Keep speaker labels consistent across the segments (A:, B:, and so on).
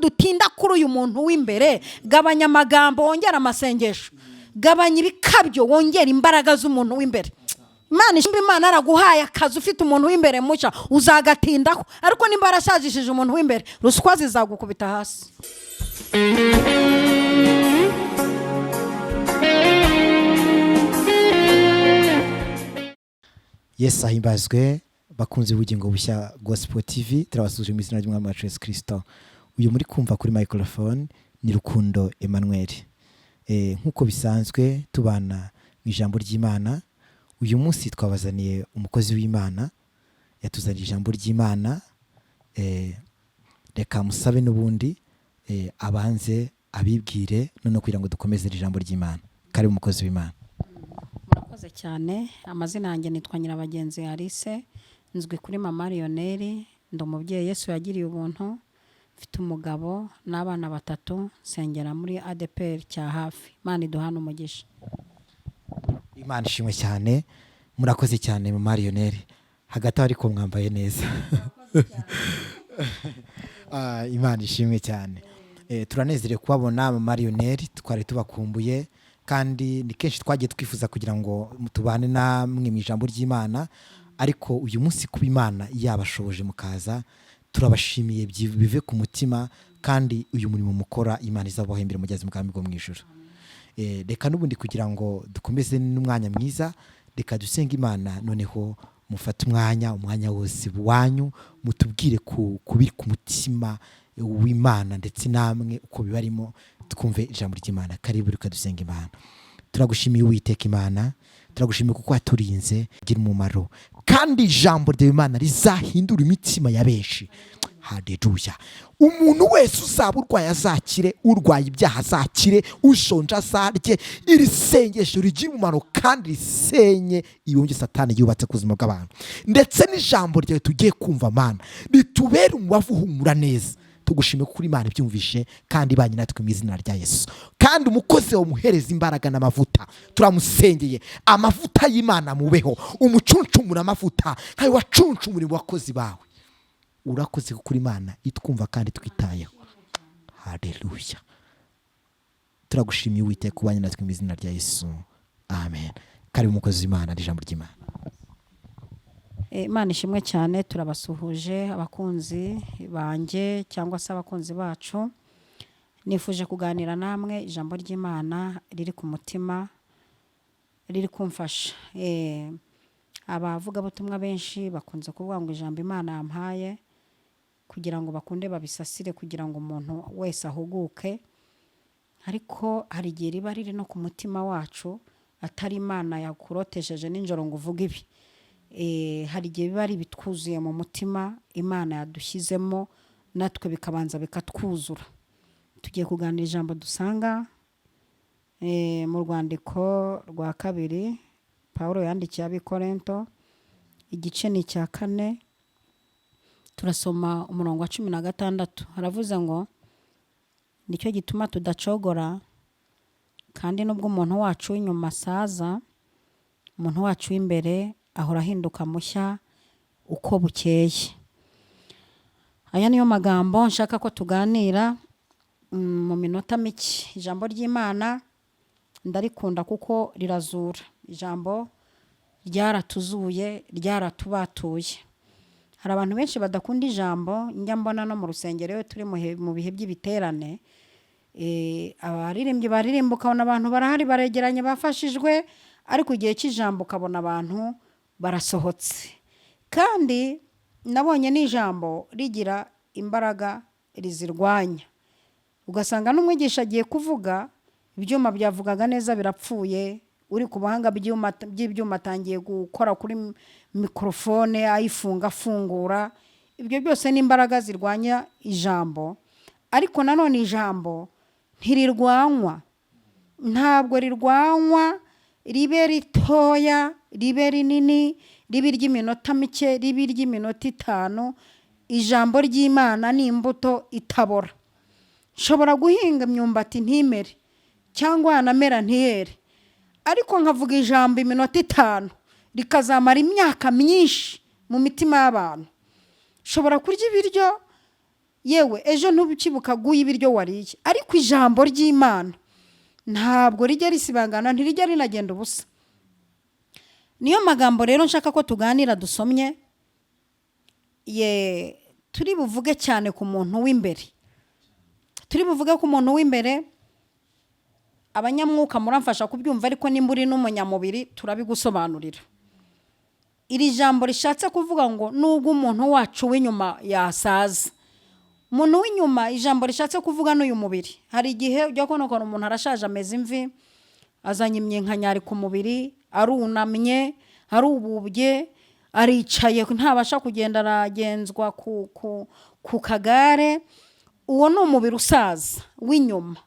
A: dutinda kuri uyu muntu w'imbere. Gabanya amagambo, wongera amasengesho. Gabanya ibikabyo, wongera imbaraga z'umuntu w'imbere. Imana araguhaye akazi ufite umuntu w'imbere mucya, uzagatindaho. Ariko nimba arashajishije umuntu w'imbere, ruswa zizagukubita hasi.
B: Yesu ahimbazwe. Bakunze ubugingo bushya Gospel TV, turabasuje mu izina ry'Umwami wacu Yesu Kristo. Uyu muri kumva kuri microphone ni Rukundo Emmanuel. Nkuko bisanzwe tubana mu ijambo ry'Imana, uyu munsi twabazaniye umukozi w'Imana yatuzaniye ijambo ry'Imana. Reka musabe n'ubundi abanze abibwire none kugira ngo dukomeze ijambo ry'Imana. Kari umukozi w'Imana.
A: Murakoze cyane. Amazina yanjye nitwa Nyirabagenzi Alice, nzwi kuri mama Lionelle. Ndi umubyeyi Yesu yagiriye ubuntu, mfite umugabo n'abana 3, nsengera muri ADPR cya hafi. Imana iduhana umugisha.
B: Imana ishimwe cyane. Murakoze cyane mama Lionelle. Hagati ariko mwambaye neza. Imana ishimwe cyane. Turanezerewe kubabona mama Lionelle, twari tubakumbuye kandi ni kenshi twagiye twifuza kugira ngo tubane namwe mu ijambo ry'Imana, ariko uyu munsi kuba Imana yabashoboje mukaza, turabashimiye bive ku mutima, kandi uyu murimo mukora Imana izabahembera mugeze mu bwami bwo mu ijuru. Reka n'ubundi kugira ngo dukomeze n'umwanya mwiza, reka dusenga Imana. Noneho mufate umwanya wose wanyu mutubwire kubiri ku mutima w'Imana ndetse namwe uko bibarimo, twumve ijambo ry'Imana. Karibu reka dusenga Imana. Turagushimiye Uwiteka Imana, turagushimiye kuko waturinze gira umumaro, kandi ijambo ry'Imana rizahindura imitima ya benshi. Haleluya. Umuntu wese uzaba urwaye azakire, urwaye ibyaha azakire, ushonje azarye. Iri sengesho rigira umumaro kandi risenye ibonye Satani yubatse ku buzima bw'abantu, ndetse n'ijambo ryawe tugiye kumva Mana ritubere umubavu uhumura neza. Tugushimiye kuri Imana ibyumvishe kandi banye natwe mu izina rya Yesu. Kandi umukozi wo muhereza imbaraga n'amavuta, turamusengeye amavuta y'Imana mubeho, umucuncumura amavuta kandi wacuncumura abakozi bawe. Urakoze kuri Imana itwumva kandi twitayeho. Haleluya. Turagushimiye Uwiteka kubanye natwe mu izina rya Yesu. Amen. Kari umukozi w'Imana n'ijambo ry'Imana.
A: Imana ishimwe cyane. Turabasuhuje abakunzi banjye cyangwa se abakunzi bacu. Nifuje kuganira namwe ijambo ry'Imana riri ku mutima, riri kumfasha. Abavuga butumwa benshi bakunze kuvuga ngo ijambo Imana yampaye kugira ngo bakunde babisasire kugira ngo umuntu wese ahuguke, ariko hari igihe riba riri no ku mutima wacu, atari Imana yakurotesheje ninjoro ngo uvuge ibi. Hari igihe biba ari bitwuzuye mu mutima Imana yadushyizemo, natwe bikabanza bikatwuzura. Tugiye kuganira ijambo dusanga mu rwandiko rwa 2 Paulo yandikiye abikorinto, igice ni cya 4, turasoma umurongo wa 16. Haravuze ngo nicyo gituma tudacogora, kandi nubwo umuntu wacu w'inyuma asaza, umuntu wacu w'imbere ahora ahinduka mushya uko bukeye. Aya niyo magambo nshaka ko tuganira mu minota mike. Ijambo ry'Imana ndarikunda kuko rirazura. Ijambo ryaratuzuye, ryaratubatuye. Hari abantu benshi badakunda ijambo, njya mbona no mu rusengero turi mu bihe by'ibiterane, abaririmbyi baririmba ukabona abantu barahari baregeranye bafashijwe, ariko igihe cy'ijambo ukabona abantu barasohotse. Kandi nabonye n'ijambo rigira imbaraga rizirwanya. Ugasanga n'umwigisha agiye kuvuga, ibyuma byavugaga neza birapfuye, uri ku buhanga by'ibyuma atangiye gukora kuri mikrofone ayifunga afungura. Ibyo byose ni imbaraga zirwanya ijambo. Ariko nanone ijambo ntirirwanywa, ntabwo rirwanywa, ribe ritoya, ribe rinini, ribe ry'iminota mike, ribe ry'iminota 5. Ijambo ry'Imana ni imbuto itabora. Nshobora guhinga imyumbati ntimere cyangwa yanamera ntiyere, ariko nkavuga ijambo iminota 5 rikazamara imyaka myinshi mu mitima y'abantu. Nshobora kurya ibiryo yewe ejo ntubikibuka guye ibiryo wariye, ariko ijambo ry'Imana ntabwo rijya risibangana, ntirijya rinagenda ubusa. Niyo magambo rero nshaka ko tuganira dusomye, turi buvuge cyane ku muntu w'imbere. Turi buvuge ku muntu w'imbere, abanyamwuka muramfasha kubyumva, ariko nimba uri n'umunyamubiri turabigusobanurira. Iri jambo rishatse kuvuga ngo nubwo umuntu wacu w'inyuma yasaza. Umuntu w'inyuma, ijambo rishatse kuvuga n'uyu mubiri. Hari igihe ujya kubona umuntu arashaje ameze imvi, azanye imyinkanyari ku mubiri, arunamye, arububye, aricaye ntabasha kugenda, aragenzwa ku kagare. Uwo ni umubiri usaza w'inyuma.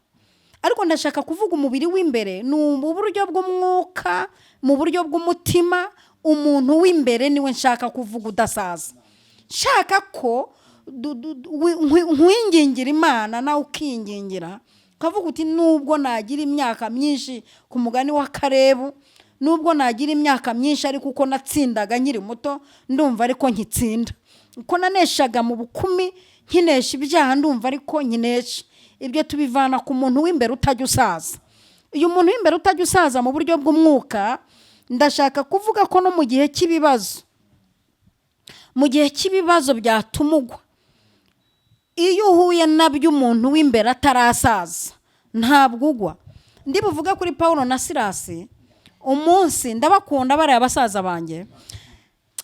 A: Ariko ndashaka kuvuga umubiri w'imbere, ni mu buryo bw'umwuka, mu buryo bw'umutima. Umuntu w'imbere niwe nshaka kuvuga udasaza. Nshaka ko nkwingingira Imana nawe ukingingira, ukavuga uti nubwo nagira imyaka myinshi, ku mugani wa Karebu, nubwo nagira imyaka myinshi ariko uko natsindaga nkiri muto ndumva ariko nkitsinda, uko naneshaga mu bukumi nkinesha ibyaha ndumva ariko nkinesha. Ibyo tubivana ku muntu w'imbere utajya usaza. Uyu muntu w'imbere utajya usaza mu buryo bw'umwuka, ndashaka kuvuga ko no mu gihe cy'ibibazo, mu gihe cy'ibibazo byatumugwa, iyo uhuye nabyo umuntu w'imbere atarasaza ntabwo ugwa. Ndi buvuga kuri Paulo na Silasi. Umunsi ndabakunda bari abasaza banjye,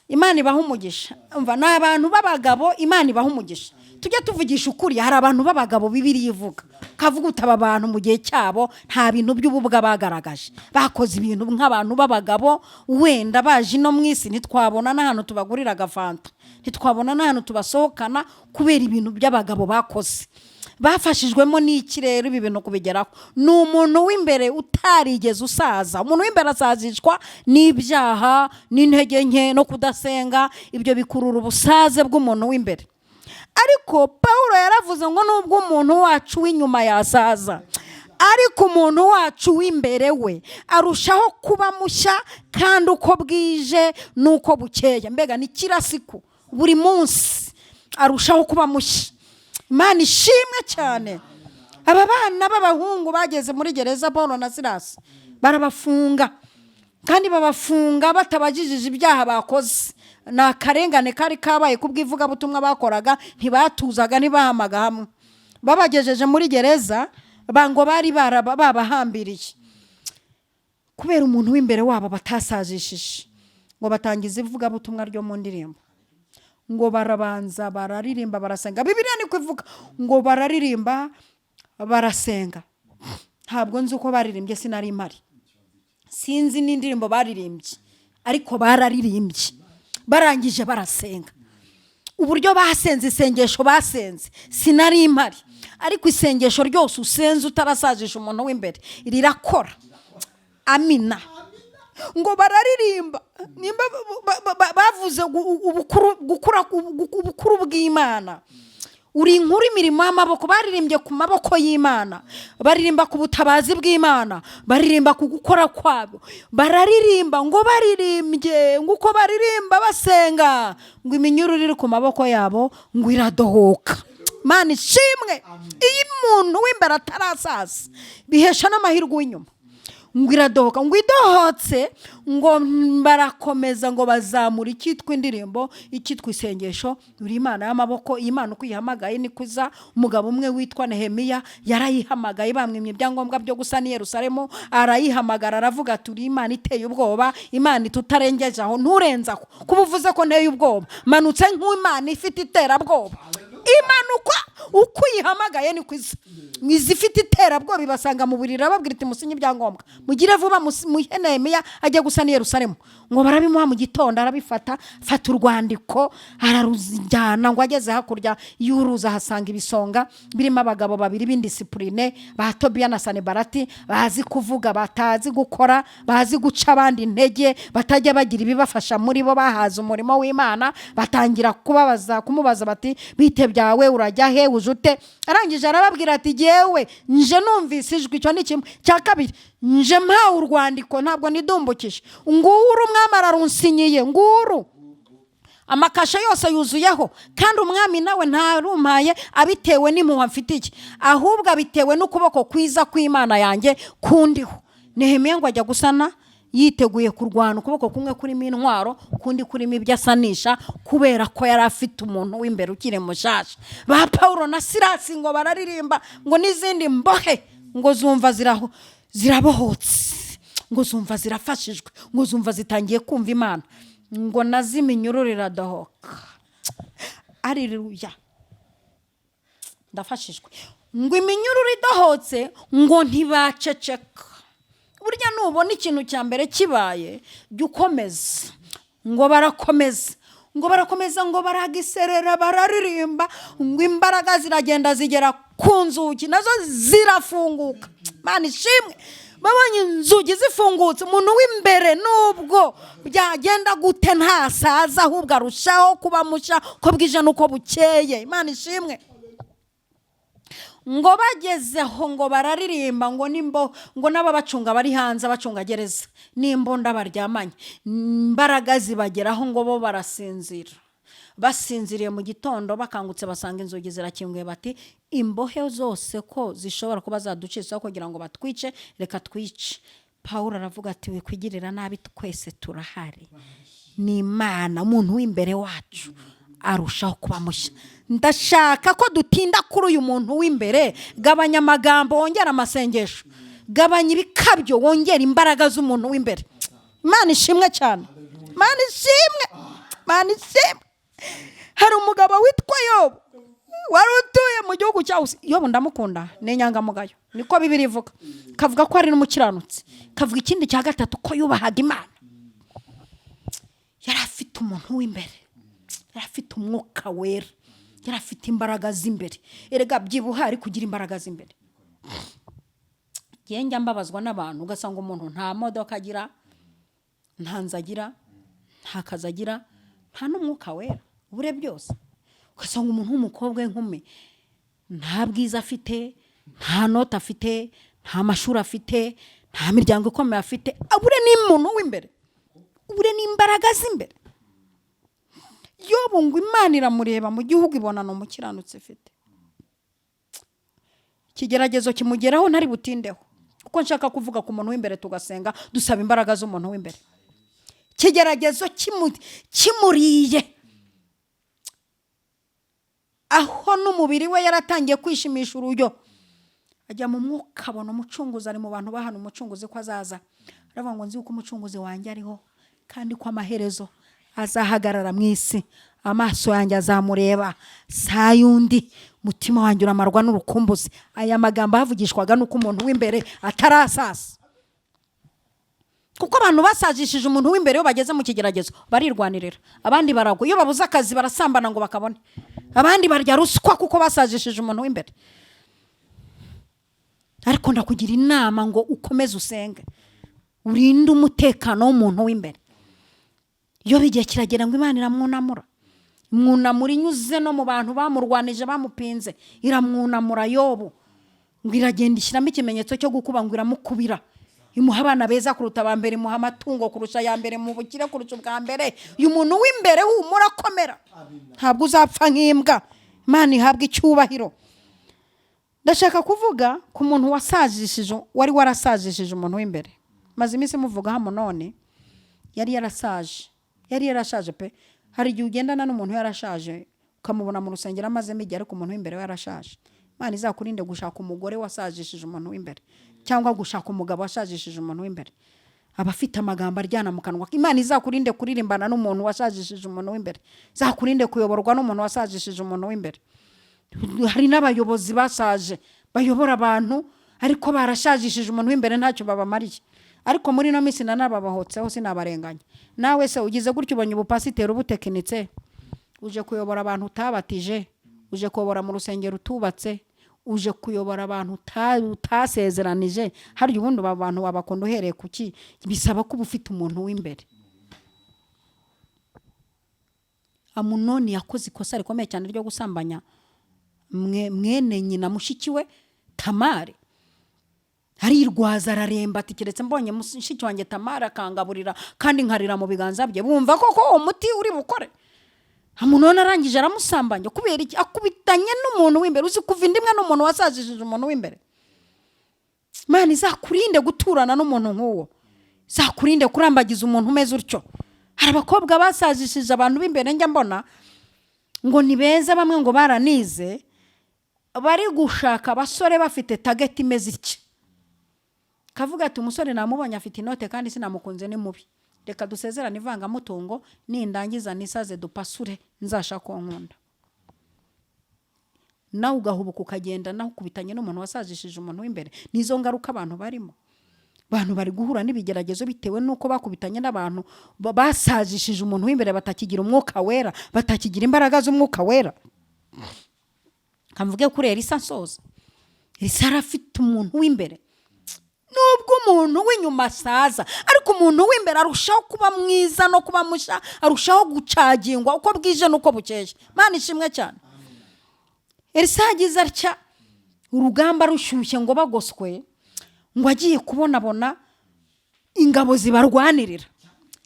A: Imana ibaha umugisha. Umva, ni abantu b'abagabo, Imana ibaha umugisha. Tujya tuvugisha ukuri, hari abantu b'abagabo Bibiliya ivuga, kavuga utaba abantu mu gihe cyabo nta bintu by'ububwa bagaragaje, bakoze ibintu nk'abantu b'abagabo. Wenda baje no mu isi ntitwabona n'ahantu tubagurira agafanta, ntitwabona n'ahantu tubasohokana kubera ibintu by'abagabo bakoze. Bafashijwemo n'iki rero ibi bintu kubigeraho? Ni umuntu w'imbere utarigeze usaza. Umuntu w'imbere asazishwa n'ibyaha, n'intege nke, no kudasenga. Ibyo bikurura ubusaze bw'umuntu w'imbere. Ariko Paulo yaravuze ngo nubwo umuntu wacu w'inyuma yasaza, ariko umuntu wacu w'imbere we arushaho kuba mushya, kandi uko bwije nuko bukeye, mbega ni kirasiku, buri munsi arushaho kuba mushya. Imana ishimwe cyane. Aba bana b'abahungu bageze muri gereza, Paulo na Silasi, barabafunga, kandi babafunga batabajijije ibyaha bakoze. Ni akarengane kari kabaye kubw'ivugabutumwa bakoraga, ntibatuzaga, ntibahamaga hamwe. Babagejeje muri gereza, bango bari babahambiriye kubera umuntu w'imbere wabo batasazishije, ngo batangize ivugabutumwa ryo mu ndirimbo. Ngo barabanza bararirimba, barasenga. Bibiliya niko ivuga ngo bararirimba barasenga. Ntabwo nzi uko baririmbye, sinari mpari, sinzi n'indirimbo baririmbye, ariko bararirimbye. Barangije barasenga. Uburyo basenze, isengesho basenze sinari mpari, ariko isengesho ryose usenze utarasazisha umuntu w'imbere rirakora. Amina. Ngo bararirimba, nimba bavuze ubukuru bw'Imana. Uri inkuru imirimo y'amaboko. Baririmbye ku maboko y'Imana, baririmba ku butabazi bw'Imana, baririmba ku gukora kwabo. Bararirimba ngo baririmbye, ngo uko baririmba basenga, ngo iminyururu iri ku maboko yabo ngo iradohoka. Mana ishimwe. Iyo umuntu w'imbere atarasaza, bihesha n'amahirwe w'inyuma. Ngo iradohoka, ngo idohotse, ngo barakomeza, ngo bazamura icyitwa indirimbo, icyitwa isengesho. Uri Imana y'amaboko. Imana uko ihamagaye ni kuza. Umugabo umwe witwa Nehemiya yarayihamagaye, bamwimye ibyangombwa byo gusa ni Yerusalemu, arayihamagara, aravuga ati uri Imana iteye ubwoba, Imana itutarengeje aho, nturenza ko kuba uvuze ko nteye ubwoba, manutse nk'Imana ifite iterabwoba. Imanuka uko yihamagaye ni kwiza. Mwizifite iterabwoba ibasanga mu buriri, ababwira iti musinye ibyangombwa, mugire vuba, Nehemiya ajya gusa ni Yerusalemu. Ngo barabimuha mu gitondo, arabifata, fata urwandiko, ararujyana. Ngo ageze hakurya y'uruza hasanga ibisonga birimo abagabo babiri b'indisipurine, ba Tobiya na Sanibarati, bazi kuvuga, batazi gukora, bazi guca abandi intege, batajya bagira ibibafasha muri bo, bahaza umurimo w'Imana. Batangira kumubaza bati bite byawe, urajya he, ujute? Arangije arababwira ati jewe nje numvise ijwi. Icyo ni kimwe. Cya kabiri, nje mpawe urwandiko, ntabwo nidumbukije. Nguru umwami ararunsinyiye, nguru amakasha yose yuzuyeho, kandi umwami nawe ntarumpaye abitewe n'impuhwe mfitiye, ahubwo abitewe n'ukuboko kwiza kw'Imana yanjye kundiho. Nehemiya ngo ajya gusana yiteguye kurwana, ukuboko kumwe kurimo intwaro, kundi kurimo ibyo asanisha, kubera ko yari afite umuntu w'imbere ukiri mushasha. Ba Pawulo na Silasi ngo bararirimba ngo n'izindi mbohe ngo zumva zirabohotse, ngo zumva zirafashijwe, ngo zumva zitangiye kumva Imana, ngo naziminyururu iradohoka. Haleluya, ndafashijwe. Ngo iminyururu idohotse ngo ntibaceceka. Burya nubona ikintu cya mbere kibaye jya ukomeza. Ngo barakomeza, ngo baragiserera, bararirimba, ngo imbaraga ziragenda zigera ku nzugi nazo zirafunguka. Mana ishimwe, babonye inzugi zifungutse, umuntu w'imbere nubwo byagenda gute ntasaza, ahubwo arushaho kuba musha ko bwije nuko bukeye. Imana ishimwe. Ngo bagezeho ngo bararirimba, ngo n'ababacunga bari hanze, abacunga gereza n'imbunda baryamanye, imbaraga zibageraho ngo bo barasinzira. Basinziriye mu gitondo bakangutse basanga inzugi zirakinguye, bati imbohe zose ko zishobora kuba zaducishaho kugira ngo batwice, reka twice. Pawulo aravuga ati wikwigirira nabi, twese turahari. Ni Imana, umuntu w'imbere wacu arushaho kuba mushya. Ndashaka ko dutinda kuri uyu muntu w'imbere. Gabanya amagambo, wongera amasengesho. Gabanya ibikabyo, wongera imbaraga z'umuntu w'imbere. Imana ishimwe cyane. Imana ishimwe. Imana ishimwe. Hari umugabo witwa Yobu, wari utuye mu gihugu cya Usi. Yobu ndamukunda, ni inyangamugayo, niko Bibiliya ivuga. Kavuga ko ari n'umukiranutsi. Kavuga ikindi cya gatatu ko yubahaga Imana. Yari afite umuntu w'imbere, yari afite umwuka wera, yari afite imbaraga z'imbere. Erega byibuha ari kugira imbaraga z'imbere. Njya mbabazwa n'abantu ugasanga umuntu nta modoka agira, nta nzu agira, nta kazi agira, nta n'umwuka wera, ubure byose. Ugasanga umuntu w'umukobwa w'inkumi nta bwiza afite, nta nota afite, nta mashuri afite, nta miryango ikomeye afite, abure n'umuntu w'imbere, ubure n'imbaraga z'imbere. Yobu ngo Imana iramureba mu gihugu ibona no mukiranutse ifite. Ikigeragezo kimugeraho ntari butindeho, kuko nshaka kuvuga ku muntu w'imbere tugasenga dusaba imbaraga z'umuntu w'imbere. Ikigeragezo kimuriye, aho n'umubiri we yaratangiye kwishimisha urujyo, ajya mu mwuka abona umucunguzi ari mu bantu bahana umucunguzi ko azaza. Aravuga ngo nzi uko umucunguzi wanjye ariho, kandi ko amaherezo azahagarara mu isi, amaso yanjye azamureba saa yundi, mutima wanjye uramarwa n'urukumbuzi. Aya magambo havugishwaga nuko umuntu w'imbere atarasasa, kuko abantu basajishije umuntu w'imbere iyo bageze mu kigeragezo barirwanirira, abandi baragwa, iyo babuze akazi barasambana ngo bakabone, abandi barya ruswa kuko basajishije umuntu w'imbere. Ariko ndakugira inama ngo ukomeze usenge, urinde umutekano w'umuntu w'imbere. Iyo bigiye kiragera ngo Imana iramwunamura, imwunamura inyuze no mu bantu bamurwanije bamupinze, iramwunamura. Yobu ngo iragenda ishyiramo ikimenyetso cyo gukuba, ngo iramukubira, imuha abana beza kuruta aba mbere, imuha amatungo kurusha ya mbere, mu bukire kurusha ubwa mbere. Uyu muntu w'imbere humura komera, ntabwo uzapfa nk'imbwa. Imana ihabwa icyubahiro. Ndashaka kuvuga ku muntu wari warasajishije umuntu w'imbere. Maze iminsi muvuga hano none, yari yarashaje pe. Hari igihe ugendana n'umuntu yarashaje ukamubona mu rusengero amazemo igihe, ariko umuntu w'imbere yarashaje. Imana izakurinde gushaka umugore wasajishije umuntu w'imbere, cyangwa gushaka umugabo wasajishije umuntu w'imbere. Abafite amagambo aryana mu kanwa, Imana izakurinde kuririmbana n'umuntu wasajishije umuntu w'imbere, izakurinde kuyoborwa n'umuntu wasajishije umuntu w'imbere. Hari n'abayobozi basaje bayobora abantu ariko barashajishije umuntu w'imbere, ntacyo babamariye. Ariko muri no minsi nanababahotseho sinabarenganya. Nawe se ugize gutyo ubonye ubupasiteri ubutekinitse, uje kuyobora abantu utabatije, uje kuyobora mu rusengero utubatse, uje kuyobora abantu utasezeranije, hari ubundi abantu babakunda uhereye kuki? Bisaba ko ufite umuntu w'imbere. Amunoni yakoze ikosa rikomeye cyane ryo gusambanya mwene nyina mushiki we Tamari. Arirwaza araremba ati keretse mbonye mushiki wanjye Tamari akangaburira kandi nkarira mu biganza bye, bumva koko umuti uri bukore. umuntu none arangije aramusambanya kubera iki? Akubitanye n'umuntu w'imbere. Uzi kuva indimwe n'umuntu wasazishije umuntu w'imbere. Imana izakurinde guturana n'umuntu nk'uwo, izakurinde kurambagiza umuntu umeze utyo. Hari abakobwa basazishije abantu b'imbere njya mbona ngo ni beza, bamwe ngo baranize, bari gushaka abasore bafite target imeze iki. Kavuga ati umusore namubonye afite inote kandi sinamukunze, ni mubi, reka dusezerane ivangamutungo, nindangiza nisaze dupasure nzashaka ko nkunda. Nawe ugahubuka ukagenda naho kubitanye n'umuntu wasazishije umuntu w'imbere. Nizo ngaruka abantu barimo. Abantu bari guhura n'ibigeragezo bitewe nuko bakubitanye n'abantu basazishije umuntu w'imbere, batakigira umwuka wera, batakigira imbaraga z'umwuka wera. Kamvuge kuri Elisa nsoza. Elisa arafite umuntu w'imbere. Nubwo umuntu w'inyuma asaza, ariko umuntu w'imbere arushaho kuba mwiza no kuba musha, arushaho gucagingwa uko bwije nuko bukeye. Mana ishimwe cyane. Elisa yagize atya, urugamba rushyushye ngo bagoswe, ngo agiye kubonabona ingabo zibarwanirira.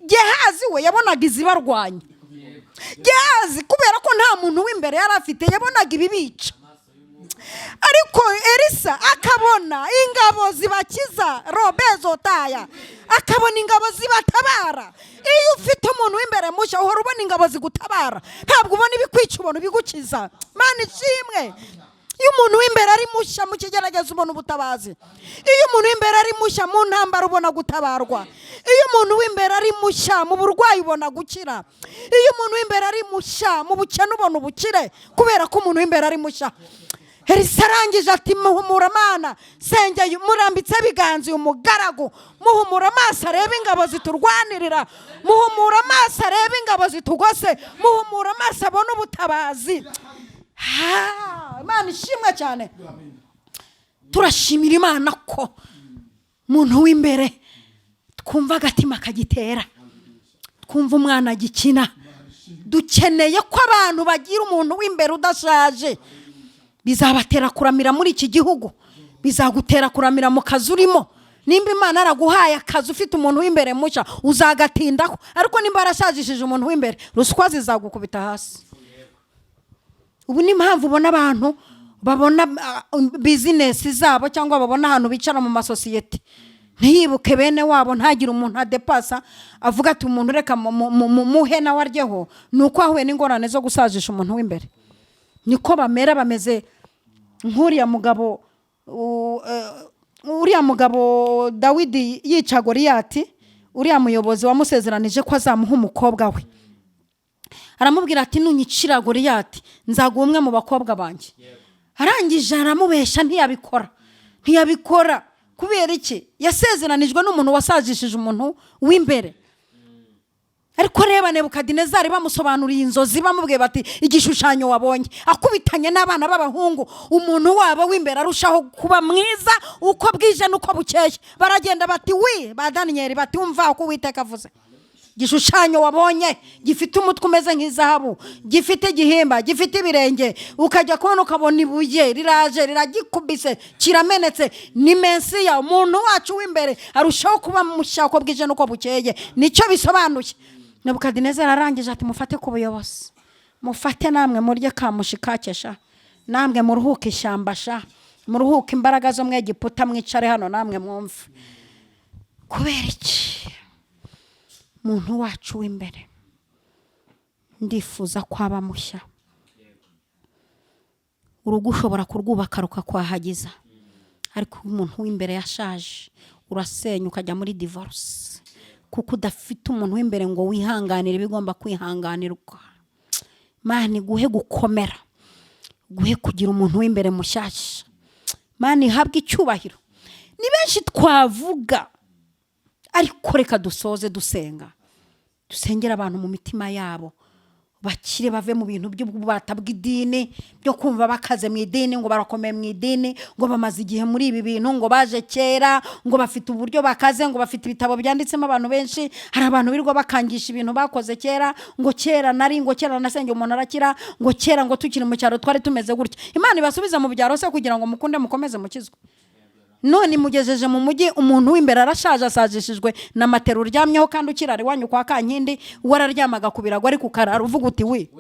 A: Gehazi we yabonaga izibarwanya. Gehazi kubera ko nta muntu w'imbere yari afite, yabonaga ibibica. Ariko Elisa akabona ingabo zibakiza, robezo taya, akabona ingabo zibatabara. Iyo ufite umuntu w'imbere mushya uhora ubona ingabo zigutabara, ntabwo ubona ibikwica, ubona bigukiza. Mana ishimwe. Iyo umuntu w'imbere ari mushya mu kigerageza ubona ubutabazi. Iyo umuntu w'imbere ari mushya mu ntambara ubona gutabarwa. Iyo umuntu w'imbere ari mushya mu burwayi ubona gukira. Iyo umuntu w'imbere ari mushya mu bukene ubona ubukire, kubera ko umuntu w'imbere ari mushya. Elisa arangije ati muhumura Mana, sengeye murambitse biganza uyu mugaragu, muhumura amaso arebe ingabo ziturwanirira, muhumura amaso arebe ingabo zitugose, muhumura amaso abone ubutabazi. Imana ishimwe cyane. Turashimira Imana ko umuntu w'imbere twumva agatima kagitera, twumva umwana agikina. Dukeneye ko abantu bagira umuntu w'imbere udashaje. Bizabatera kuramira muri iki gihugu, bizagutera kuramira mu kazi urimo. Nimba Imana araguhaye akazi ufite umuntu w'imbere mushya, uzagatindaho. Ariko nimba arashajishije umuntu w'imbere, ruswa zizagukubita hasi. Ubu ni mpamvu ubona abantu babona business zabo cyangwa babona ahantu bicara mu masosiyete, ntiyibuke bene wabo, ntagire umuntu adepasa avuga ati umuntu reka muhe nawe aryeho. Nuko ahuye n'ingorane zo gusazisha umuntu w'imbere. Niko bamera, bameze nk'uriya mugabo, uriya mugabo Dawidi yica Goliyati, uriya muyobozi wamusezeranije ko azamuha umukobwa we. Aramubwira ati nunyicira Goliyati nzaguha umwe mu bakobwa banjye. Arangije aramubesha, ntiyabikora. Kubera iki? Yasezeranijwe n'umuntu wasazishije umuntu w'imbere. Ariko reba Nebukadinezari bamusobanuriye inzozi, bamubwiye bati igishushanyo wabonye, akubitanye n'abana b'abahungu, umuntu wabo w'imbere arushaho kuba mwiza uko bwije nuko bukeye. Baragenda bati ba Daniyeli bati umva uko Uwiteka avuze. Igishushanyo wabonye gifite umutwe umeze nk'izahabu, gifite igihimba, gifite ibirenge, ukajya kubona ukabona ibuye riraje riragikubise kiramenetse. Ni Mesiya, umuntu wacu w'imbere arushaho kuba mushya uko bwije nuko bukeye. Nicyo bisobanuye. Nebukadinezari arangije ati mufate ku buyobozi, mufate namwe murye kamushikakesha, namwe muruhuke ishyamba sha, muruhuke imbaraga zo mw'Egiputa, mwicare hano namwe mwumve. Kubera iki? Muntu wacu w'imbere ndifuza kwaba mushya. Urugo ushobora kurwubaka rukakwahagiza, ariko umuntu w'imbere yashaje urasenya ukajya muri divorce, kuko udafite umuntu w'imbere ngo wihanganire bigomba kwihanganirwa. Mana guhe gukomera, guhe kugira umuntu w'imbere mushyashya. Mana ihabwe icyubahiro. Ni benshi twavuga, ariko reka dusoze dusenga, dusengera abantu mu mitima yabo, bakire bave mu bintu by'ububata bw'idini, byo kumva bakaze mu idini, ngo barakomeye mu idini, ngo bamaze igihe muri ibi bintu, ngo baje kera, ngo bafite uburyo bakaze, ngo bafite ibitabo byanditsemo abantu benshi. Hari abantu birirwa bakangisha ibintu bakoze kera, ngo kera nari, ngo kera nasenge umuntu arakira, ngo kera ngo tukiri mu cyaro twari tumeze gutya. Imana ibasubiza mu byaro se kugira ngo mukunde mukomeze mukizwe. none mugejeje mu mujyi umuntu w'imbere arashaje asajishijwe na matera uryamyeho kandi ukirari wanyu kwa Kankindi wararyamaga ku birago ariko ukarara uvuga uti we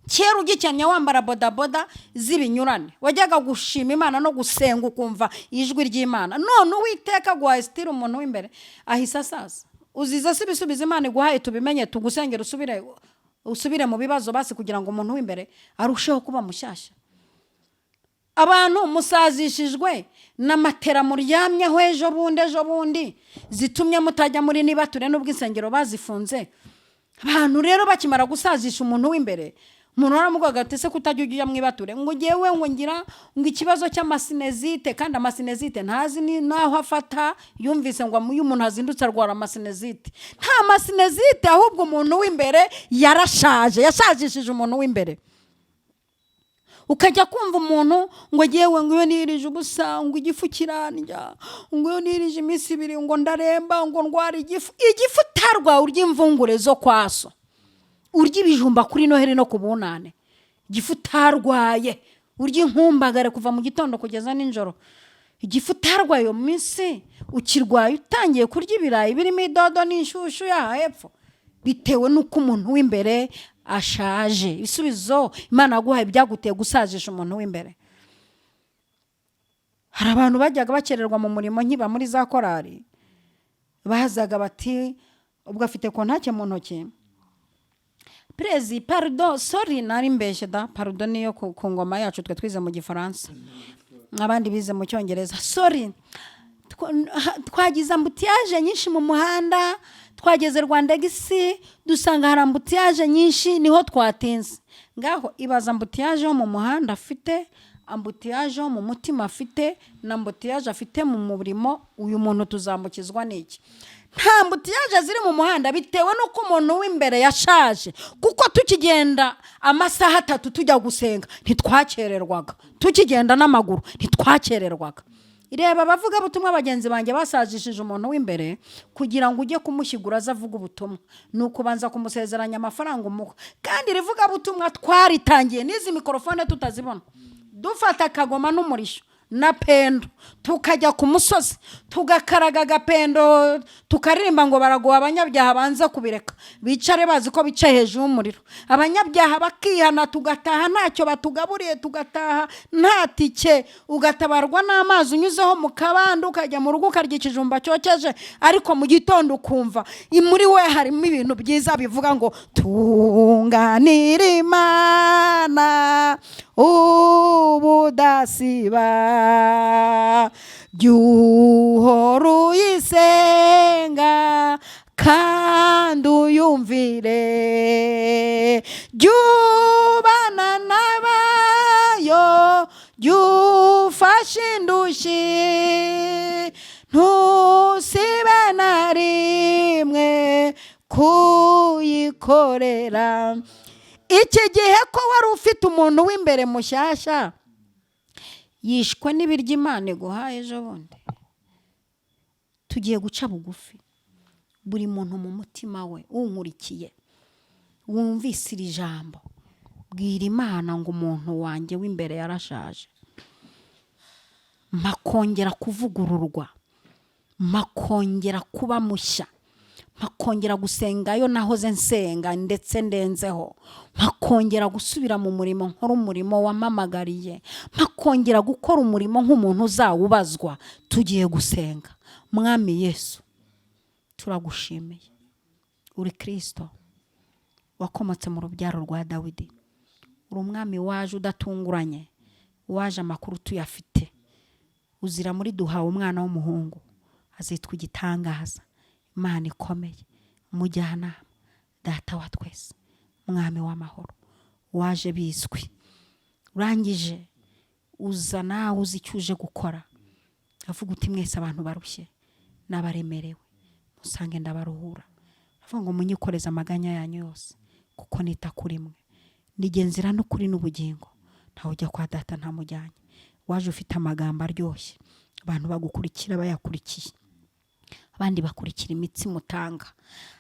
A: kera ugikenya wambara bodaboda z'ibinyurane wajyaga gushima Imana no gusenga ukumva ijwi ry'Imana none Uwiteka guhaye style umuntu w'imbere ahisa asaza uziza si bisubiza Imana iguhaye tubimenye tugusengera usubire mu bibazo basi kugira ngo umuntu w'imbere arusheho kuba mushyashya. Abantu musazishijwe na matera muryamyeho ejo bundi zitumye mutajya muri nibature n'ubwisengero bazifunze. Abantu rero bakimara gusazisha umuntu w'imbere umuntu aramugaga ati se kutajya ujya mwibature ngo ngewe ngo ngira ngo ikibazo cy'amasinezite kandi amasinezite ntazi ni naho afata yumvise ngo umuntu azindutse arwara amasinezite nta masinezite ahubwo umuntu w'imbere yashajishije umuntu w'imbere. Ukajya kumva umuntu ngo ngewe ngo iyo nirije ubusa ngo igifu kirandya ngo iyo nirije iminsi 2 ngo ndaremba ngo ndwara igifu utarwa urya imvungure zo kwaso urya ibijumba kuri Noheri no kubunane igifu utarwaye urya inkumbagare kuva mu gitondo kugeza ninjoro igifu utarwaye iyo minsi ukirwaye utangiye kurya ibirayi birimo idodo n'inshushu ya hepfo bitewe nuko umuntu w'imbere ashaje. Ibisubizo Imana yaguhaye byaguteye gusazisha umuntu w'imbere. Hari abantu bajyaga bakererwa mu murimo nkiba muri za korari bahazaga bati ubwo afite kontake mu ntoki Prezi pardon sorry nari mbeshye da pardon niyo ku ngoma yacu twe twize mu Gifaransa abandi bize mu Cyongereza. Sorry twagize ambutiyaje nyinshi mu muhanda twageze Rwanda gisi dusanga hari ambutiyaje nyinshi niho twatinze. Ngaho ibaza ambutiyaje mu muhanda afite ambutiyaje mu mutima afite na ambutiyaje afite mu murimo uyu muntu tuzamukizwa n'iki? Nta ambutiyaje ziri mu muhanda bitewe nuko umuntu w'imbere yashaje kuko tukigenda amasaha 3 tujya gusenga ntitwakererwaga tukigenda n'amaguru ntitwakererwaga. Ireba bavuga butumwa abagenzi banjye basajishije umuntu w'imbere kugira ngo ujye kumushyigura azavuga ubutumwa nuko banza kumusezeranya amafaranga umuha kandi rivuga butumwa twaritangiye n'izi mikrofone tutazibona dufata kagoma n'umurisho na pendo tukajya ku musozi tugakaraga gapendo tukaririmba ngo baraguha abanyabyaha banza kubireka bicare bazi ko bicaye hejuru y'umuriro abanyabyaha bakihana tugataha ntacyo batugaburiye tugataha nta tike ugatabarwa n'amazi unyuzeho mu kabande ukajya mu rugo ukarya ikijumba cyokeje ariko mu gitondo ukumva muri we harimo ibintu byiza bivuga ngo tunganira Imana ubudasiba Juhora uyisenga kandi uyumvire jubana nabayo jufashe indushyi ntusibe na rimwe kuyikorera. Iki gihe ko wari ufite umuntu w'imbere mushyashya yishwe n'ibiryo Imana iguhaye ejo bundi tugiye guca bugufi buri muntu mu mutima we unkurikiye wumvise iri jambo bwira Imana ngo umuntu wanjye w'imbere yarashaje makongera kuvugururwa makongera kuba mushya makongera gusengayo nahoze nsenga ndetse ndenzeho makongera gusubira mu murimo nkora umurimo wamamagariye makongera gukora umurimo nk'umuntu uzawubazwa. Tugiye gusenga. Mwami Yesu turagushimiye uri Kristo wakomotse mu rubyaro rwa Dawidi uri umwami waje udatunguranye waje amakuru tuyafite uzira muri duhawe umwana w'umuhungu azitwa igitangaza Imana ikomeye umujyanama data wa twese mwami w'amahoro waje bizwi urangije uzana uzi icyo uje gukora avuga uti mwese abantu barushye n'abaremerewe musange ndabaruhura avuga ngo munyikoreze amaganya yanyu yose kuko nita kuri mwe nigenzira no kuri n'ubugingo ntaho ujya kwa data nta mujyanye waje ufite amagambo aryoshye abantu bagukurikira bayakurikiye abandi bakurikira imitsi mutanga,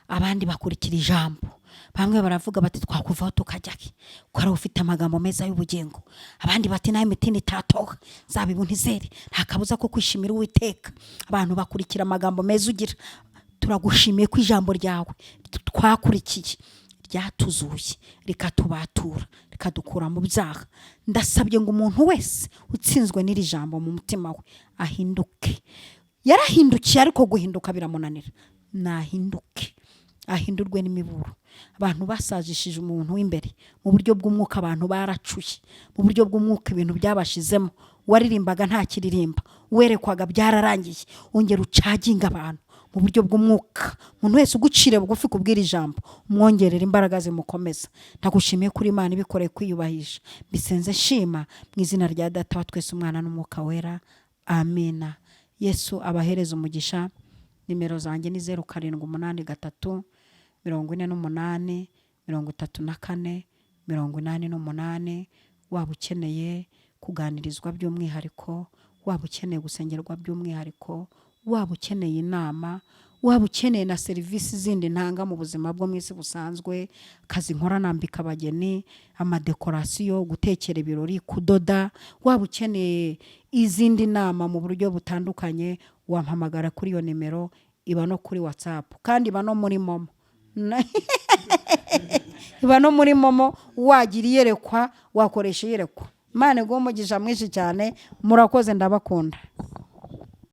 A: abandi bakurikira ijambo. Bamwe baravuga bati twakuvaho tukajyaki ko ari ufite amagambo meza y'ubugingo, abandi bati nayo mitini itatoha zabibu ntizere, nta kabuza ko kwishimira Uwiteka. Abantu bakurikira amagambo meza ugira. Turagushimiye ko ijambo ryawe twakurikiye ryatuzuye rikatubatura rikadukura mu byaha. Ndasabye ngo umuntu wese utsinzwe n'iri jambo mu mutima we ahinduke. Yarahindukiye ariko guhinduka biramunanira. Nahinduke, ahindurwe n'imiburo. Abantu basajishije umuntu w'imbere mu buryo bw'umwuka, abantu baracuye mu buryo bw'umwuka, ibintu byabashizemo. Waririmbaga nta kiririmba, werekwaga byararangiye, ongera ucaginga abantu mu buryo bw'umwuka. Umuntu wese ugucire bugufi kubwira ijambo, umwongerera imbaraga zimukomeza. Ndagushimiye kuri Imana ibikoreye kwiyubahisha. Bisenze shima mu izina rya Data wa twese, Umwana n'Umwuka wera. Amina. Yesu abahereza umugisha. Nimero zanjye ni 0783 48 34 88. Waba ukeneye kuganirizwa by'umwihariko, waba ukeneye gusengerwa by'umwihariko, waba ukeneye inama, waba ukeneye na serivisi zindi ntanga mu buzima bwo mu isi busanzwe, kazi nkora nambika abageni, amadekorasiyo, gutekera ibirori, kudoda, waba ukeneye izindi nama mu buryo butandukanye, wampamagara kuri iyo nimero. Iba no kuri WhatsApp kandi iba no muri Momo. Iba no muri Momo. Wagira iyerekwa wakoresha iyerekwa. Imana iguhe umugisha mwinshi cyane. Murakoze, ndabakunda.